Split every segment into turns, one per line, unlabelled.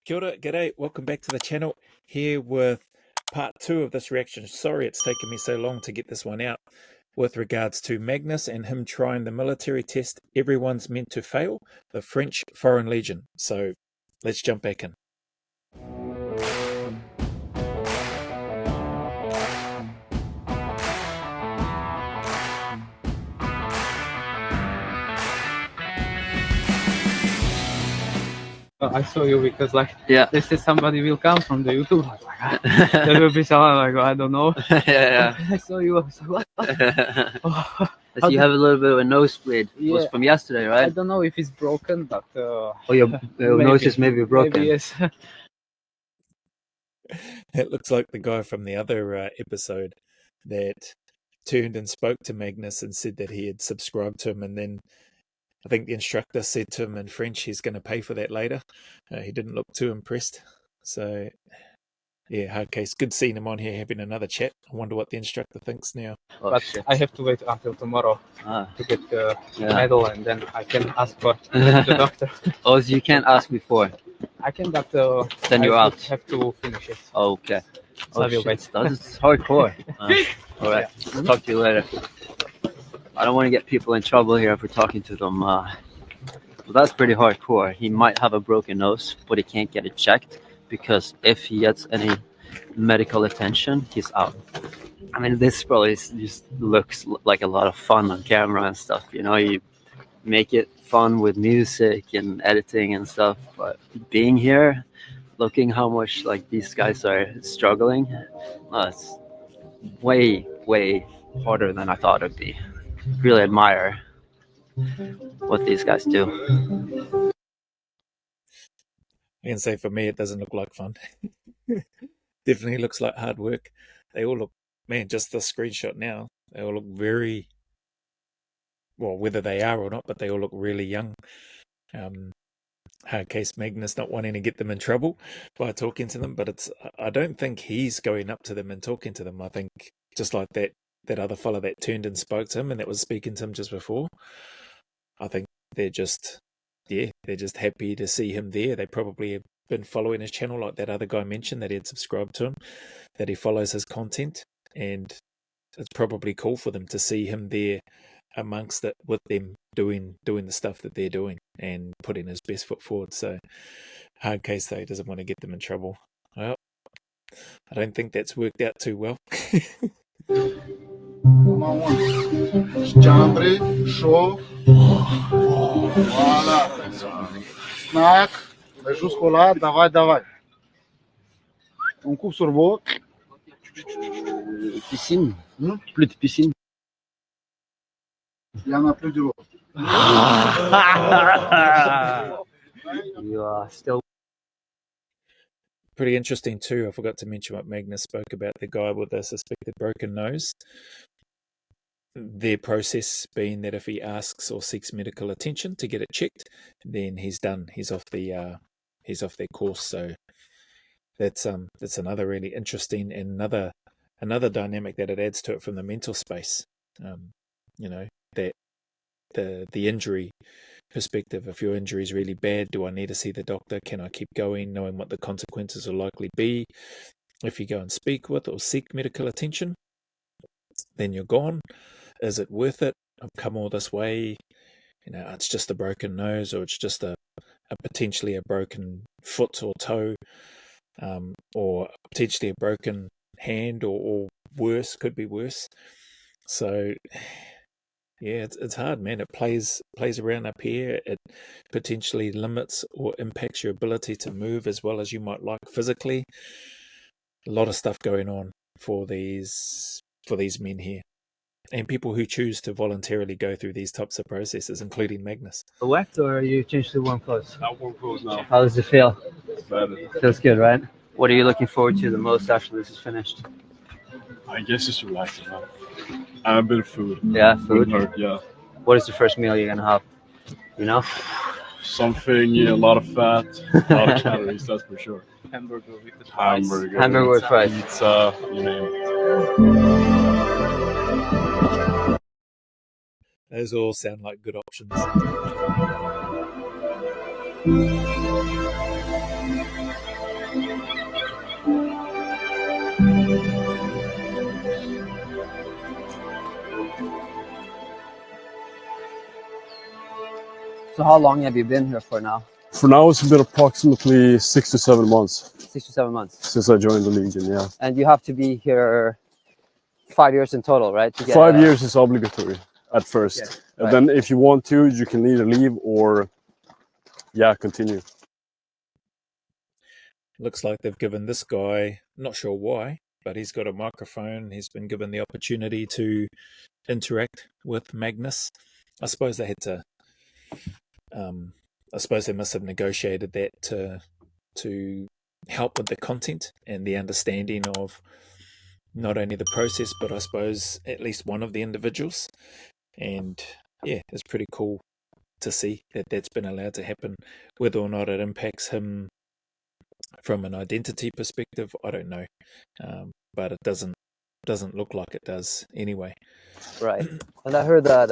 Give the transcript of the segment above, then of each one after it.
Kia ora, g'day, welcome back to the channel, here with part 2 of this reaction. Sorry it's taken me so long to get this one out with regards to Magnus and him trying the military test everyone's meant to fail, the French Foreign Legion. So let's jump back in.
I saw you because
they
said somebody will come from the YouTube. I was like, there will be someone I don't know.
yeah.
I saw you. I was like, what?
So you have a little bit of a nosebleed. It was from yesterday, right?
I don't know if it's broken, but
your nose is maybe broken.
Maybe yes.
It looks like the guy from the other episode that turned and spoke to Magnus and said that he had subscribed to him, and then I think the instructor said to him in French he's going to pay for that later. He didn't look too impressed. So, yeah, hard case. Good seeing him on here having another chat. I wonder what the instructor thinks now.
But shit. I have to wait until tomorrow to get the medal, and then I can ask for the doctor.
Oh, so you can't ask before?
I can, but
then you're out.
Have to finish it.
Oh, okay.
So I will wait.
That's hardcore. All right.
Yeah.
Talk to you later. I don't want to get people in trouble here for talking to them. Well, that's pretty hardcore. He might have a broken nose, but he can't get it checked because if he gets any medical attention, he's out. I mean, this probably just looks like a lot of fun on camera and stuff. You know, you make it fun with music and editing and stuff. But being here, looking how much like these guys are struggling, it's way, way harder than I thought it'd be. Really admire what these guys do.
I can say for me, it doesn't look like fun. Definitely looks like hard work. They all look, man, just the screenshot now, they all look very, well, whether they are or not, but they all look really young. Hard case Magnus not wanting to get them in trouble by talking to them, but I don't think he's going up to them and talking to them. I think just like that other fella that turned and spoke to him and that was speaking to him just before, I think they're just happy to see him there. They probably have been following his channel, like that other guy mentioned that he had subscribed to him, that he follows his content, and it's probably cool for them to see him there amongst it with them doing the stuff that they're doing and putting his best foot forward. So hard case though, he doesn't want to get them in trouble. Well, I don't think that's worked out too well.
Щамбри, шо, voilà, snack, jusqu'au là, давай. On coupe sur le bord.
Piscine, plus de piscine.
Il y en a plus de l'eau.
You are still
pretty interesting too. I forgot to mention what Magnus spoke about, the guy with the suspected broken nose. Their process being that if he asks or seeks medical attention to get it checked, then he's done. He's off their course. So that's another really interesting and another dynamic that it adds to it from the mental space. You know, that the injury perspective. If your injury is really bad, do I need to see the doctor? Can I keep going, knowing what the consequences will likely be? If you go and speak with or seek medical attention, then you're gone. Is it worth it? I've come all this way. You know, it's just a broken nose, or it's just a potentially a broken foot or toe, or potentially a broken hand, or worse, could be worse. So yeah, it's hard, man. It plays around up here. It potentially limits or impacts your ability to move as well as you might like physically. A lot of stuff going on for these men here, and people who choose to voluntarily go through these types of processes, including Magnus.
wet, or you changed to warm clothes?
Not warm clothes now.
How does it feel?
It's better.
Feels good, right? What are you looking forward to the most after this is finished?
I guess it's relaxing now. And a bit of food.
Yeah, food.
Hurt, yeah.
What is the first meal you're gonna have? You know?
Something, a lot of fat, a lot of calories, that's for sure.
Hamburger with the fries.
Hamburger with fries.
Pizza, you name it.
Those all sound like good options.
So how long have you been here for now?
For now, it's been approximately 6 to 7 months
6 to 7 months.
since I joined the Legion. Yeah,
And you have to be here 5 years in total, right? To get
5 years is obligatory at first,
Okay.
and
Right.
then if you want to, you can either leave or continue.
Looks like they've given this guy, not sure why, but he's got a microphone. He's been given the opportunity to interact with Magnus. I suppose they had to. I suppose they must have negotiated that to help with the content and the understanding of not only the process, but I suppose at least one of the individuals. And yeah, it's pretty cool to see that that's been allowed to happen. Whether or not it impacts him from an identity perspective, I don't know, but it doesn't look like it does anyway.
Right. And I heard that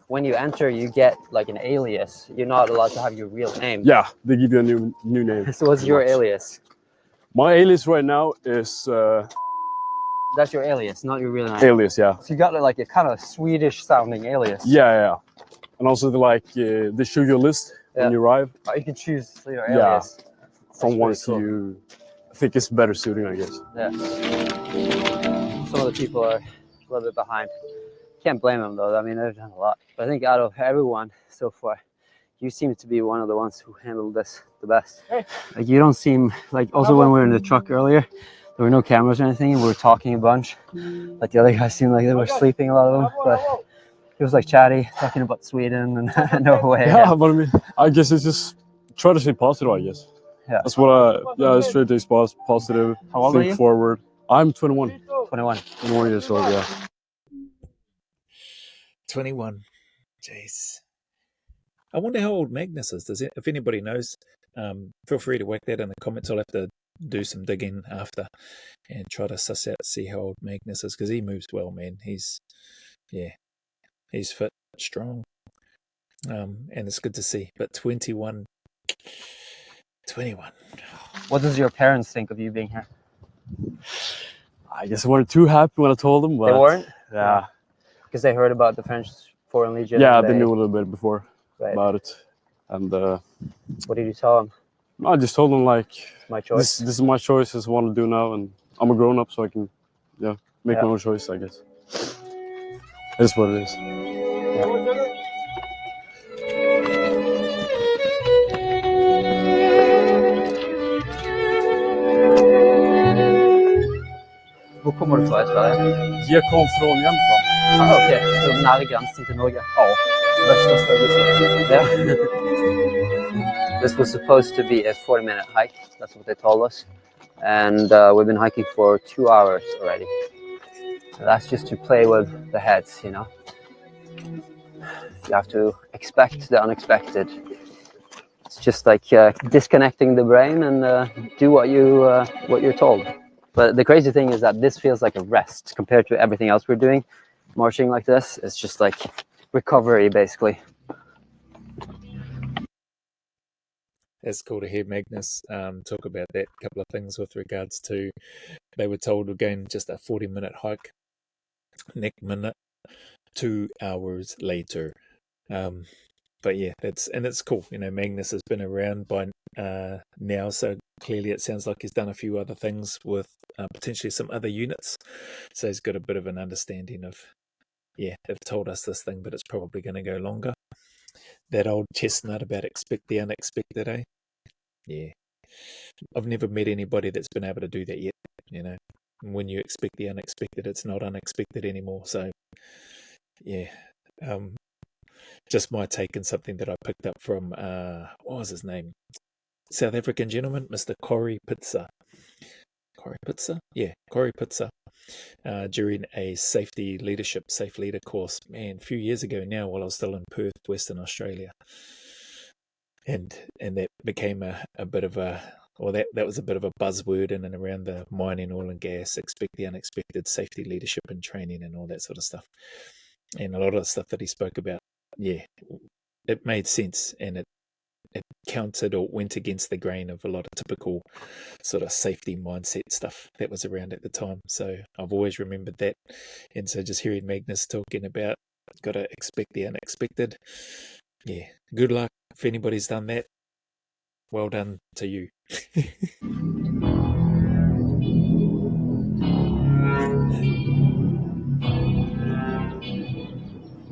when you enter, you get like an alias. You're not allowed to have your real name.
Yeah, they give you a new name.
So what's your alias?
My alias right now is
That's your alias, not your real name.
alias. Yeah,
So you got like a kind of Swedish sounding alias.
yeah. And also they show you a list when you arrive.
Oh, you can choose your
Yeah.
alias.
From ones
cool.
you think is better suiting, I guess.
Yeah. Some of the people are a little bit behind. Can't blame them though. I mean, they've done a lot. But I think out of everyone so far, you seem to be one of the ones who handled this the best. Like you don't seem like. Also, when we were in the truck earlier, there were no cameras or anything, and we were talking a bunch. Like the other guys seemed like they were sleeping, a lot of them. But it was like chatty, talking about Sweden and Norway.
Yeah, but I mean, I guess it's just try to stay positive, I guess.
Yeah.
That's what it's straight to stay positive.
How old are
think
you?
forward. I'm 21.
21.
21 years old, yeah.
21. Jeez. I wonder how old Magnus is. If anybody knows, feel free to whack that in the comments. I'll have to do some digging after and try to suss out, see how old Magnus is, because he moves well, man. He's fit, strong, and it's good to see. But 21.
What does your parents think of you being here?
I guess they weren't too happy when I told them, but
They weren't?
Yeah.
Because they heard about the French Foreign Legion.
Yeah,
and
they knew a little bit before
Right.
about it. And
What did you tell them?
I just told them, like,
My choice.
this is my choice, this is what I want to do now, and I'm a grown up, so I can make my own choice, I guess. It is what it is.
Hvor kommer du fra i Sverige?
Jag kom från Jämtland.
Ah, okej. Så nära gränsen till Norge? Ja. Värsta stället. Yeah. This was supposed to be a 40-minute hike. That's what they told us. And we've been hiking for 2 hours already. So that's just to play with the heads, you know. You have to expect the unexpected. It's just like disconnecting the brain and do what you're told. But the crazy thing is that this feels like a rest compared to everything else we're doing. Marching like this, it's just like recovery, basically.
It's cool to hear Magnus talk about that. A couple of things with regards to, they were told again just a 40-minute hike. Next minute, 2 hours later. But yeah, it's cool. You know, Magnus has been around by now, so clearly it sounds like he's done a few other things with potentially some other units. So he's got a bit of an understanding of, they've told us this thing, but it's probably going to go longer. That old chestnut about expect the unexpected, eh? Yeah. I've never met anybody that's been able to do that yet, you know. When you expect the unexpected, it's not unexpected anymore. So, yeah. Just my take on something that I picked up from, what was his name? South African gentleman, Mr. Corey Pitzer. Corey Pitzer? Yeah, Corey Pitzer. During a safe leader course, man, a few years ago now, while I was still in Perth, Western Australia. And that became a bit of a, or that was a bit of a buzzword in and around the mining, oil and gas, expect the unexpected, safety, leadership and training and all that sort of stuff. And a lot of the stuff that he spoke about, it made sense, and it countered or went against the grain of a lot of typical sort of safety mindset stuff that was around at the time. So I've always remembered that. And so just hearing Magnus talking about got to expect the unexpected. Yeah, good luck. if anybody's done that, well done to you.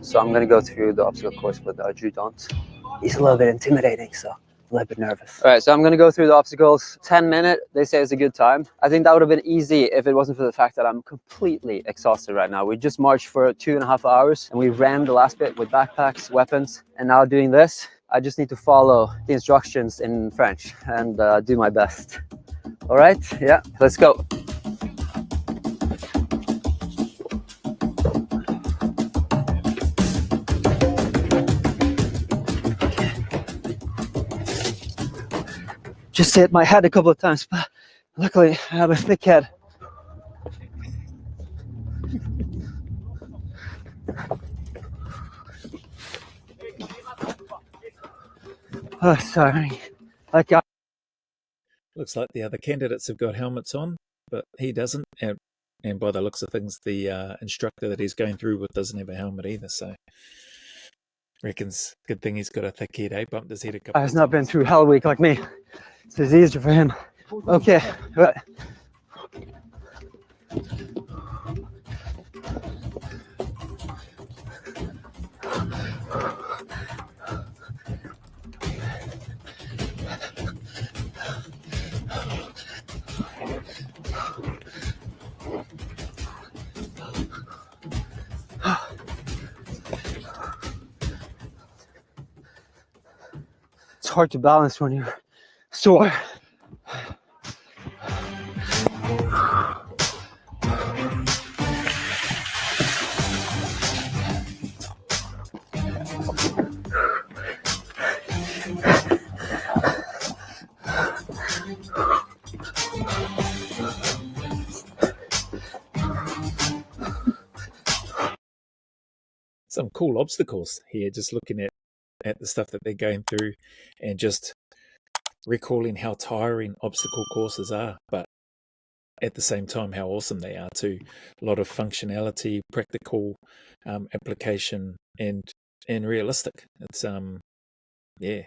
So I'm gonna go through the obstacle course with the adjutant. He's a little bit intimidating, so a little bit nervous. All right, so I'm gonna go through the obstacles. 10 minutes, they say it's a good time. I think that would have been easy if it wasn't for the fact that I'm completely exhausted right now. We just marched for 2.5 hours and we ran the last bit with backpacks, weapons, and now doing this, I just need to follow the instructions in French and do my best. All right, yeah, let's go. Just hit my head a couple of times, but luckily I have a thick head. Oh, sorry.
Looks like the other candidates have got helmets on, but he doesn't. And by the looks of things, the instructor that he's going through with doesn't have a helmet either. So reckons good thing he's got a thick head, eh? Bumped his head a couple of times.
He's not been through hell week like me. So it's easier for him. Okay, right. It's hard to balance when you're sore.
Some cool obstacles here, just looking at the stuff that they're going through and just recalling how tiring obstacle courses are, but at the same time how awesome they are too. A lot of functionality, practical application, and realistic. It's yeah,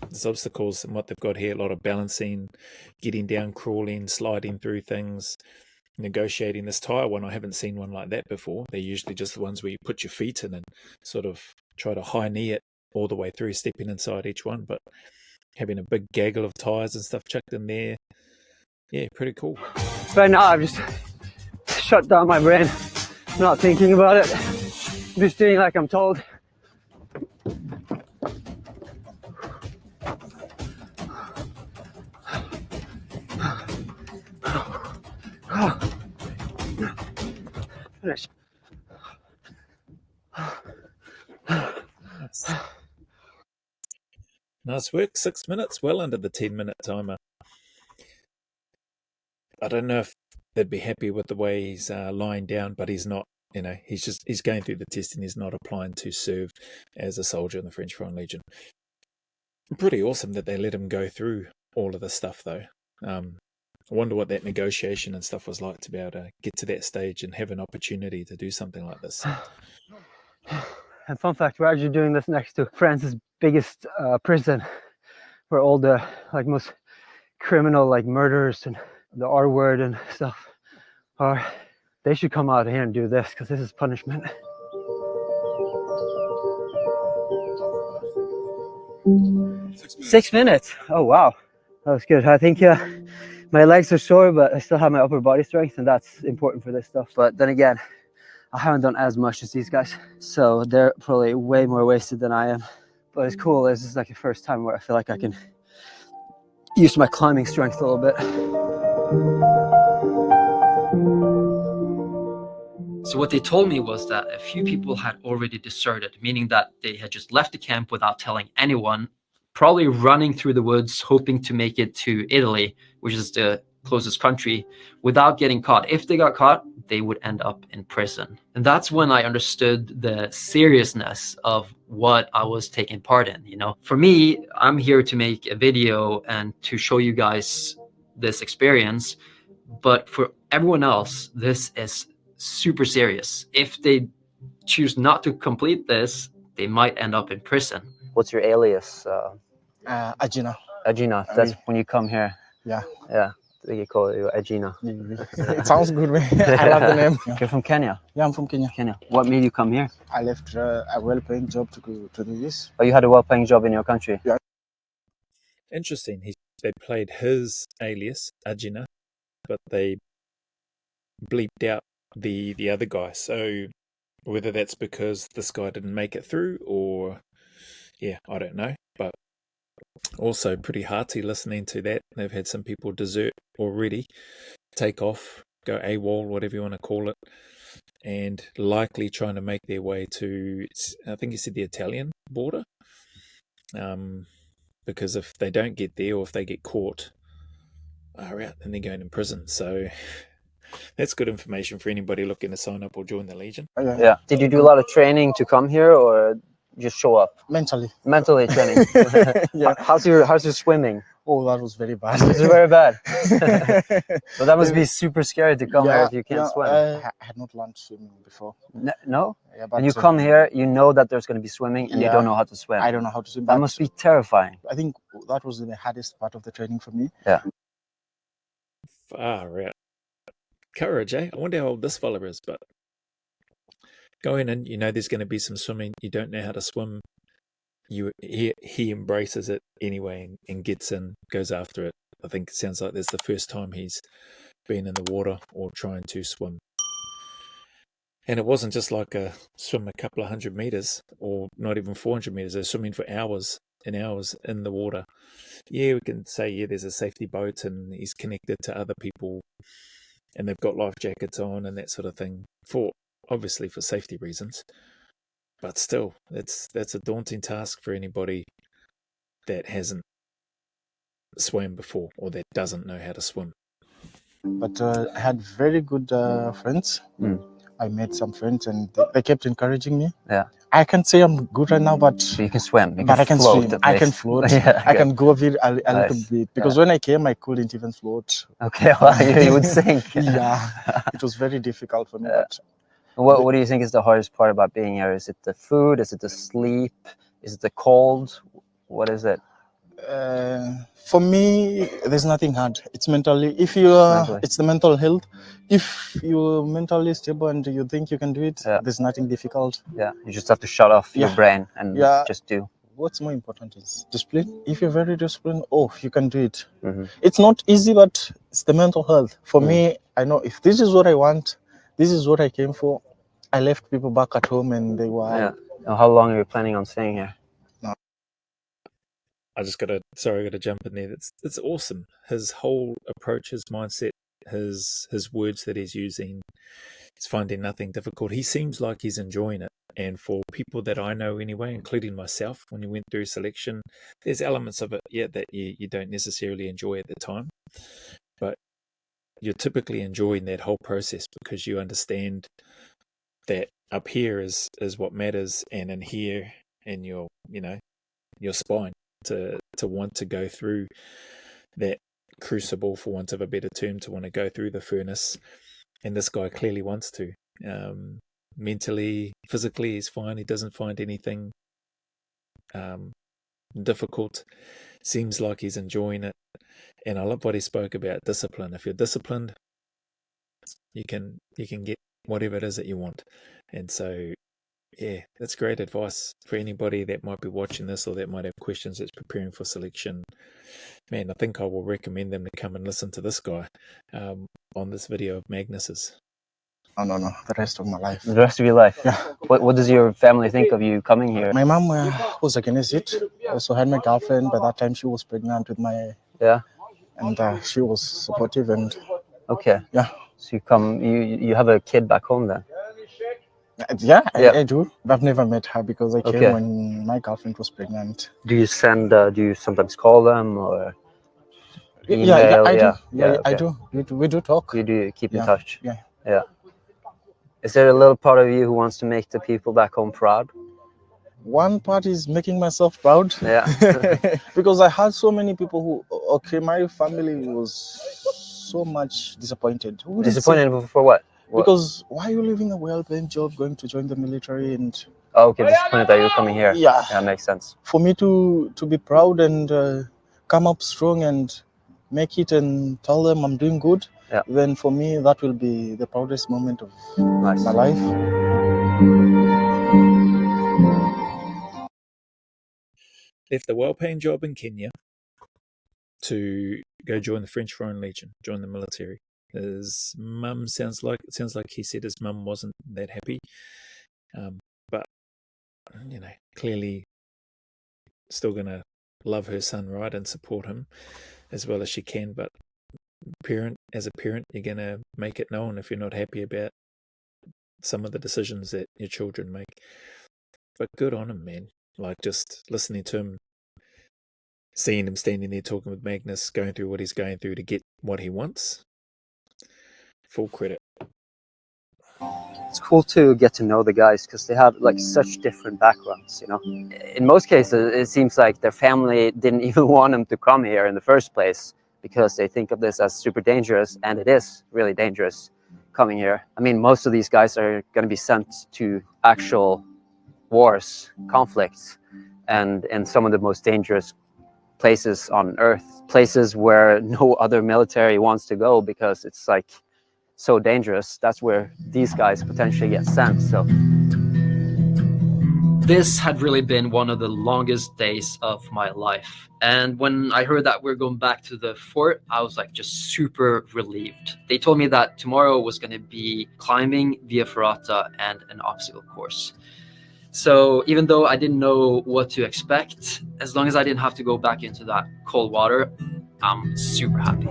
there's obstacles and what they've got here, a lot of balancing, getting down, crawling, sliding through things, negotiating. This tire one, I haven't seen one like that before. They're usually just the ones where you put your feet in and sort of try to high knee it all the way through, stepping inside each one, but having a big gaggle of tires and stuff chucked in there, yeah, pretty cool.
Right now I've just shut down my brain. I'm not thinking about it. I'm just doing like I'm told. Finish.
Nice work. 6 minutes, well under the 10-minute timer. I don't know if they'd be happy with the way he's lying down, but he's not. You know, he's going through the testing. He's not applying to serve as a soldier in the French Foreign Legion. Pretty awesome that they let him go through all of this stuff, though. I wonder what that negotiation and stuff was like to be able to get to that stage and have an opportunity to do something like this.
And fun fact, we're actually doing this next to France's biggest prison, where all the most criminal murderers and the R word and stuff are. They should come out here and do this, because this is punishment. 6 minutes. Oh wow, that was good. I think my legs are sore, but I still have my upper body strength, and that's important for this stuff. But then again, I haven't done as much as these guys, so they're probably way more wasted than I am. But it's cool. This is like the first time where I feel like I can use my climbing strength a little bit. So what they told me was that a few people had already deserted, meaning that they had just left the camp without telling anyone, probably running through the woods, hoping to make it to Italy, which is the closest country, without getting caught. If they got caught, they would end up in prison. And that's when I understood the seriousness of what I was taking part in. You know, for me, I'm here to make a video and to show you guys this experience. But for everyone else, this is super serious. If they choose not to complete this, they might end up in prison. What's your alias?
Agina.
Agina. That's when you come here.
Yeah.
Yeah. They call you Agina.
It sounds good, man. I love the name.
You're from Kenya?
Yeah, I'm from Kenya.
Kenya. What made you come here?
I left a well-paying job to do this.
Oh, you had a well-paying job in your country?
Yeah.
Interesting. They played his alias, Agina, but they bleeped out the other guy. So whether that's because this guy didn't make it through or, yeah, I don't know. But also pretty hearty listening to that. They've had some people desert already, take off, go AWOL, whatever you want to call it, and likely trying to make their way to, I think you said the Italian border. Because if they don't get there or if they get caught, then they're going in prison. So that's good information for anybody looking to sign up or join the Legion.
Yeah. Did you do a lot of training to come here, or just show up?
Mentally
training.
Yeah.
How's your swimming?
Oh, that was very bad.
It's very bad. So that must be super scary to come here if you can't swim.
I had not learned swimming before.
No?
Yeah, but
And you come here, you know that there's going to be swimming, and you
Yeah.
don't know how to swim.
I don't know how to swim.
That
but
must be terrifying.
I think that was the hardest part of the training for me.
Yeah.
Far out. Courage, eh? I wonder how old this fella is, but going in, you know there's going to be some swimming. You don't know how to swim. He embraces it anyway and gets in, goes after it. I think it sounds like that's the first time he's been in the water or trying to swim. And it wasn't just like a swim a couple of 100 meters or not even 400 meters. They're swimming for hours and hours in the water. Yeah, we can say, yeah, there's a safety boat and he's connected to other people and they've got life jackets on and that sort of thing, obviously for safety reasons. But still, that's a daunting task for anybody that hasn't swam before or that doesn't know how to swim.
But I had very good friends. I made some friends and they kept encouraging me.
Yeah.
I can't say I'm good right now, but
you can swim.
I can
float
swim. I can float.
Yeah,
I can go a little bit because
Yeah.
when I came, I couldn't even float.
Okay, well, you would sink.
Yeah, it was very difficult for me.
Yeah.
But
What do you think is the hardest part about being here? Is it the food? Is it the sleep? Is it the cold? What is it?
for me, there's nothing hard. It's mentally. If you are,
Mentally.
it's the mental health. If you're mentally stable and you think you can do it,
Yeah.
there's nothing difficult.
Yeah, you just have to shut off your
Yeah.
brain and
Yeah.
just do.
What's more important is discipline. If you're very disciplined, you can do it.
Mm-hmm.
It's not easy, but it's the mental health. For me, I know if this is what I want, this is what I came for. I left people back at home and they were.
Yeah. Now, how long are you planning on staying here?
I gotta jump in there. It's awesome. His whole approach, his mindset, his words that he's using, he's finding nothing difficult. He seems like he's enjoying it. And for people that I know anyway, including myself, when you went through selection, there's elements of it, that you don't necessarily enjoy at the time. But you're typically enjoying that whole process because you understand that up here is what matters, and in here, in your spine, to want to go through that crucible, for want of a better term, to want to go through the furnace. And this guy clearly wants to. Mentally, physically, he's fine. He doesn't find anything difficult. Seems like he's enjoying it. And I love what he spoke about discipline. If you're disciplined, you can get whatever it is that you want. And so, yeah, that's great advice for anybody that might be watching this or that might have questions that's preparing for selection. Man, I think I will recommend them to come and listen to this guy on this video of Magnus's.
No, the rest of my life.
The rest of your life?
Yeah.
What does your family think of you coming here?
My mom was against it. I also had my girlfriend. By that time, she was pregnant with my.
Yeah.
And she was supportive and.
Okay.
Yeah.
So you come. You have a kid back home then?
Yeah,
Yeah.
I do. I've never met her because I came
Okay.
when my girlfriend was pregnant.
Do you send? Do you sometimes call them or?
Yeah, I do.
Yeah,
Yeah, I
okay.
do. We do talk.
You do keep in
Yeah,
touch.
yeah.
Yeah. Is there a little part of you who wants to make the people back home proud?
One part is making myself proud.
Yeah.
Because I had so many people who, my family was so much disappointed. Who wouldn't say-
Disappointed for what?
Because why are you leaving a well-paying job, going to join the military, and
Oh, okay, disappointed that you're coming here.
Yeah.
Yeah, makes sense.
For me to be proud and come up strong and make it and tell them I'm doing good,
Yeah.
then for me that will be the proudest moment of
Nice.
my life.
Left a well-paying job in Kenya to go join the French Foreign Legion, join the military. His mum sounds like he said his mum wasn't that happy, but clearly still gonna love her son, right, and support him as well as she can. But as a parent, you're gonna make it known if you're not happy about some of the decisions that your children make. But good on him, man. Like, just listening to him, seeing him standing there talking with Magnus, going through what he's going through to get what he wants. Full credit.
It's cool to get to know the guys because they have like such different backgrounds, you know. In most cases, it seems like their family didn't even want them to come here in the first place because they think of this as super dangerous, and it is really dangerous coming here. I mean, most of these guys are going to be sent to actual wars, conflicts, and in some of the most dangerous places on Earth, places where no other military wants to go because it's like so dangerous. That's where these guys potentially get sent. So this had really been one of the longest days of my life, and when I heard that we're going back to the fort, I was like just super relieved. They told me that tomorrow was going to be climbing via ferrata and an obstacle course. So even though I didn't know what to expect, as long as I didn't have to go back into that cold water, I'm super happy.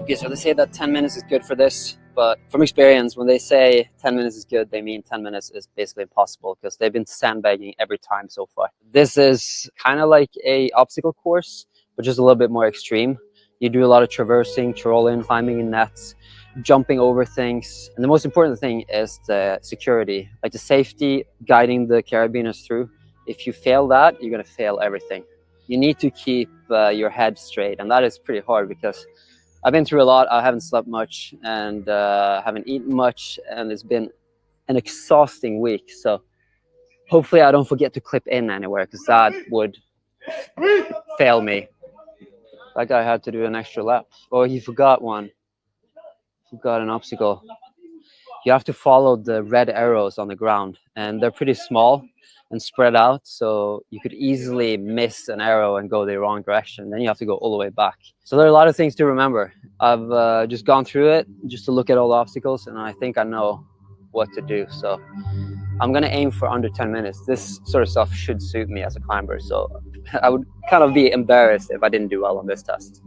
Okay, so they say that 10 minutes is good for this, but from experience, when they say 10 minutes is good, they mean 10 minutes is basically impossible because they've been sandbagging every time so far. This is kind of like a obstacle course, but just a little bit more extreme. You do a lot of traversing, trolling, climbing in nets, jumping over things. And the most important thing is the security, like the safety guiding the carabiners through. If you fail that, you're going to fail everything. You need to keep your head straight, and that is pretty hard because I've been through a lot. I haven't slept much and haven't eaten much, and it's been an exhausting week. So hopefully I don't forget to clip in anywhere because that would fail me. That guy had to do an extra lap. Oh, he forgot one. He got an obstacle. You have to follow the red arrows on the ground, and they're pretty small and spread out, so you could easily miss an arrow and go the wrong direction. Then you have to go all the way back. So there are a lot of things to remember. I've just gone through it just to look at all the obstacles, and I think I know what to do. So I'm gonna aim for under 10 minutes. This sort of stuff should suit me as a climber, so I would kind of be embarrassed if I didn't do well on this test.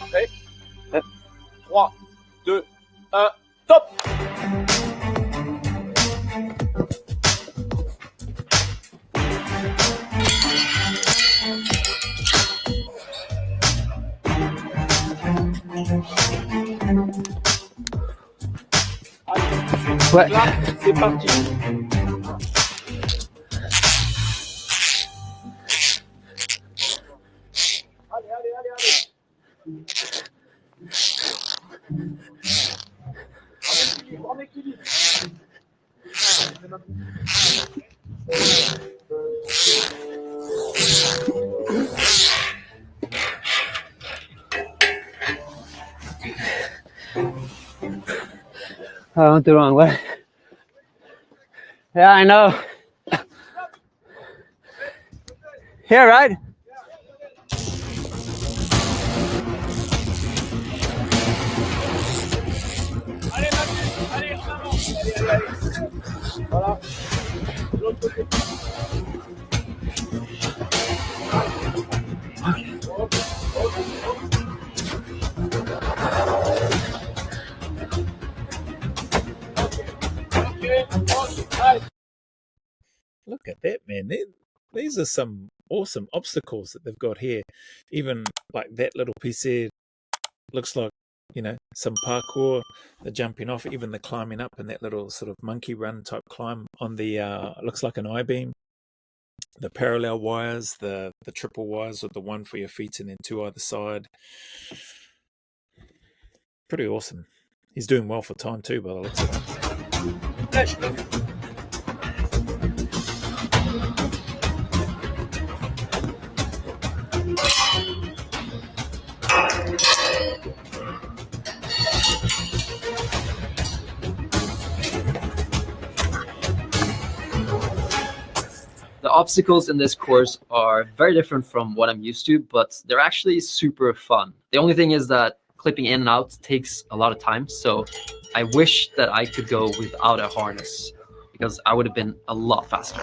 Okay. 3, 2, 1, top!
Ouais.
C'est parti.
I went the wrong way. Yeah, I know. Here, right?
Allez, Magnus, allez, en avant. Allez. Voilà. De l'autre côté.
Look at that, man. these are some awesome obstacles that they've got here. Even like that little piece there looks like, you know, some parkour, the jumping off, even the climbing up, and that little sort of monkey run type climb on the looks like an I-beam. The parallel wires, the triple wires with the one for your feet and then two either side. Pretty awesome. He's doing well for time too, by the looks of it.
The obstacles in this course are very different from what I'm used to, but they're actually super fun. The only thing is that clipping in and out takes a lot of time, so I wish that I could go without a harness, because I would have been a lot faster.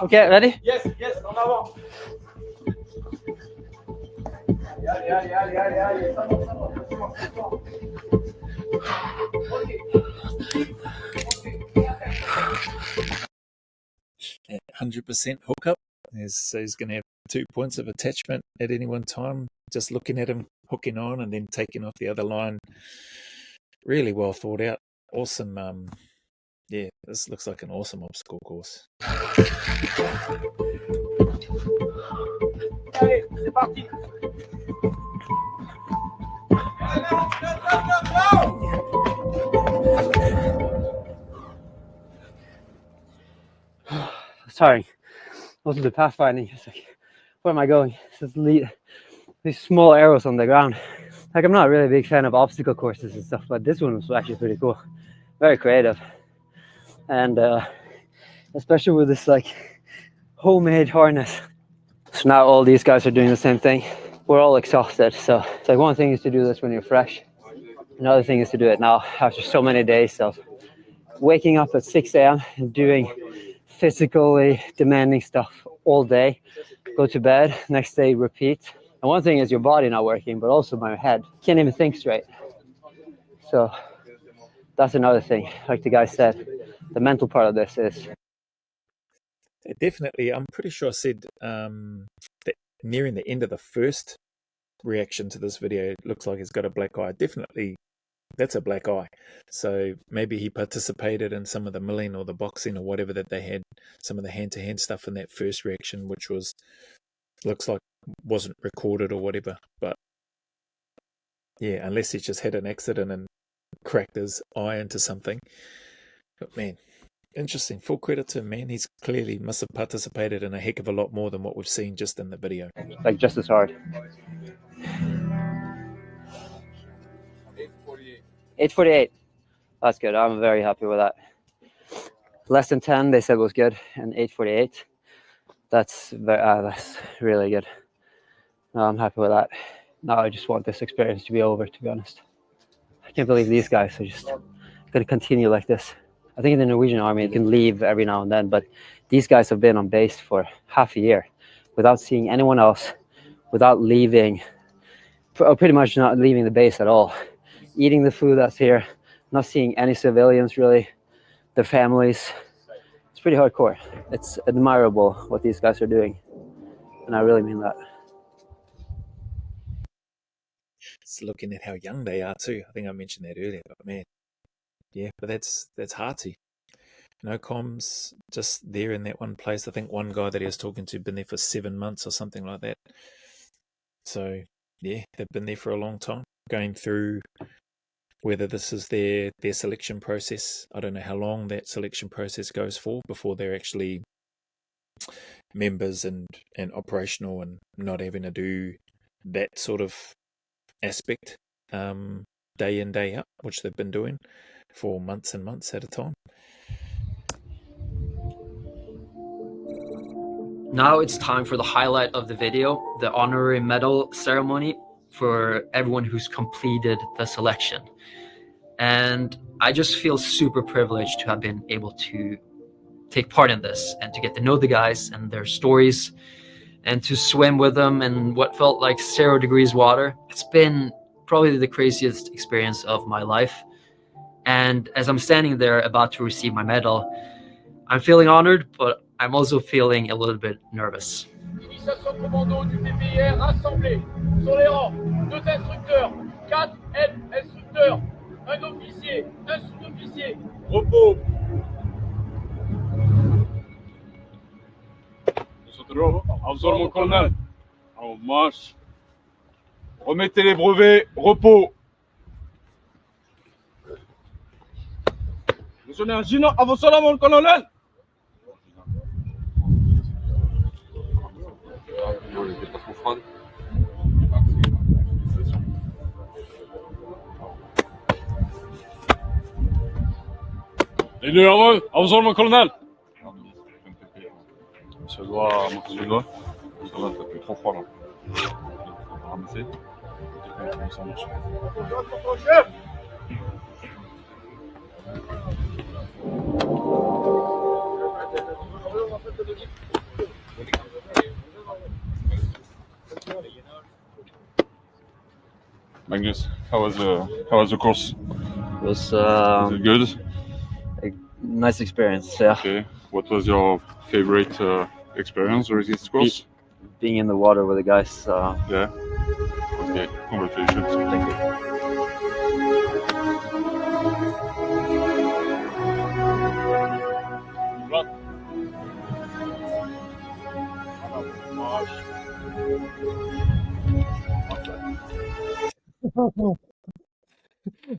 Okay, ready?
Yes, yes, en avant. Allez, allez, allez, allez, allez, ça va, ça va, ça va.
At 100% hookup. So he's going to have 2 points of attachment at any one time. Just looking at him hooking on and then taking off the other line. Really well thought out. Awesome. Yeah, this looks like an awesome obstacle course.
Allez, c'est parti.
Sorry, wasn't the pathfinding. It's like, where am I going? Just these small arrows on the ground. Like, I'm not really a big fan of obstacle courses and stuff, but this one was actually pretty cool. Very creative. And especially with this like homemade harness. So now all these guys are doing the same thing. We're all exhausted. So it's like, one thing is to do this when you're fresh. Another thing is to do it now after so many days of waking up at 6 a.m. and doing physically demanding stuff all day, go to bed, next day repeat. And one thing is your body not working, but also my head. Can't even think straight. So that's another thing. Like the guy said, the mental part of this is...
Definitely, I'm pretty sure I said that nearing the end of the first reaction to this video, it looks like he's got a black eye. Definitely, that's a black eye. So maybe he participated in some of the milling or the boxing or whatever that they had, some of the hand-to-hand stuff in that first reaction, which was, looks like wasn't recorded or whatever. But yeah, unless he's just had an accident and cracked his eye into something. But man, interesting. Full credit to him, man. He's clearly must have participated in a heck of a lot more than what we've seen just in the video.
like just as hard. 8:48. That's good. I'm very happy with that. Less than 10, they said was good, and 8:48. That's really good. No, I'm happy with that. Now I just want this experience to be over, to be honest. I can't believe these guys are just going to continue like this. I think in the Norwegian army, you can leave every now and then, but these guys have been on base for half a year without seeing anyone else, without leaving, pretty much not leaving the base at all, eating the food that's here, not seeing any civilians really, their families. It's pretty hardcore. It's admirable what these guys are doing, and I really mean that.
It's looking at how young they are too. I think I mentioned that earlier, but man, yeah, but that's hearty. No comms, just there in that one place. I think one guy that he was talking to been there for 7 months or something like that. So yeah, they've been there for a long time, going through whether this is their selection process. I don't know how long that selection process goes for before they're actually members and operational and not having to do that sort of aspect day in, day out, which they've been doing for months and months at a time.
Now it's time for the highlight of the video, the honorary medal ceremony for everyone who's completed the selection. And I just feel super privileged to have been able to take part in this and to get to know the guys and their stories and to swim with them in what felt like 0 degrees water. It's been probably the craziest experience of my life. And as I'm standing there about to receive my medal, I'm feeling honored, but I'm also feeling a little bit nervous.
Initiation commando du PPIR rassemblés sur les rangs, 2 instructeurs, 4 aides-instructeurs, un officier, un sous-officier. Repos.
Absolument, mon colonel. En marche. Remettez les brevets. Repos. Missionnaire Gino, avancez là, mon colonel. Elle était pas trop froide. Les nerveux, avancez mon colonel. Monsieur le doigt, mon colonel. Ça va, t'as plus trop froid là. On va ramasser. Comment ça marche. Magnus, how was the course?
It was
Was it good?
a nice experience, yeah.
Okay. What was your favorite experience during this course?
Being in the water with the guys.
Yeah. Okay. Congratulations.
Thank you.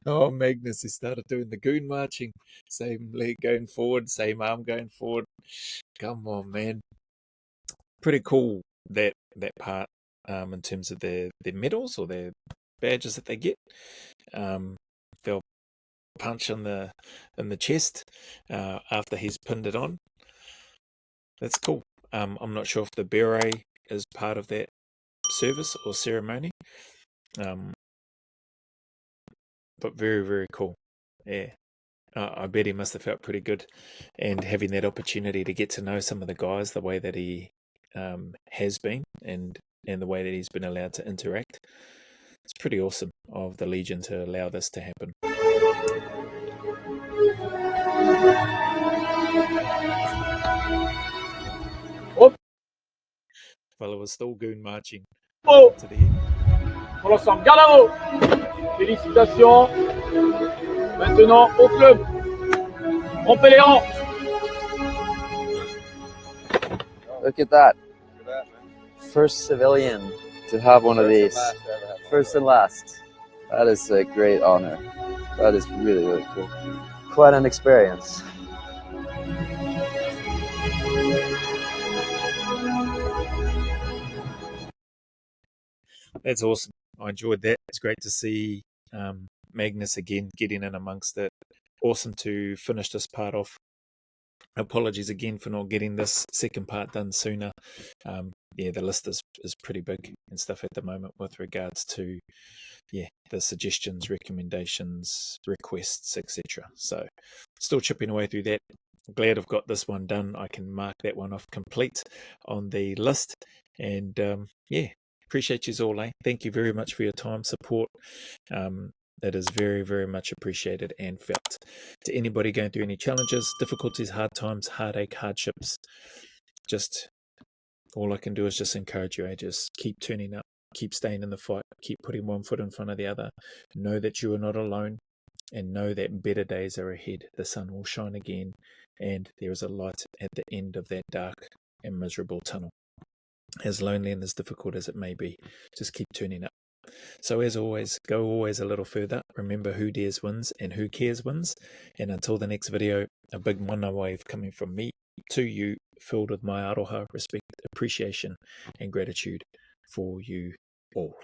Oh, Magnus, he started doing the goon marching. Same leg going forward, same arm going forward. Come on, man. Pretty cool that part in terms of their medals or their badges that they get. They'll punch in the chest after he's pinned it on. That's cool. I'm not sure if the beret is part of that service or ceremony. But very, very cool. Yeah. I bet he must have felt pretty good. And having that opportunity to get to know some of the guys the way that he has been and the way that he's been allowed to interact. It's pretty awesome of the Legion to allow this to happen. Fellow was still goon marching to the end.
Pour l'ensemble, garde à vous. Félicitations. Maintenant au club. Rompez les rangs.
Look at that. First civilian to have one of these. First and last. That is a great honor. That is really, really cool. Quite an experience.
That's awesome. I enjoyed that. It's great to see Magnus again getting in amongst it. Awesome to finish this part off. Apologies again for not getting this second part done sooner. Yeah, the list is pretty big and stuff at the moment with regards to the suggestions, recommendations, requests, etc. So still chipping away through that. Glad I've got this one done. I can mark that one off complete on the list. And appreciate you all. Thank you very much for your time, support. That is very, very much appreciated and felt. To anybody going through any challenges, difficulties, hard times, heartache, hardships, just all I can do is just encourage you. Just keep turning up, keep staying in the fight, keep putting one foot in front of the other. Know that you are not alone, and know that better days are ahead. The sun will shine again, and there is a light at the end of that dark and miserable tunnel. As lonely and as difficult as it may be, just keep turning up. So as always, go always a little further. Remember, who dares wins and who cares wins. And until the next video, a big mana wave coming from me to you, filled with my aroha, respect, appreciation, and gratitude for you all.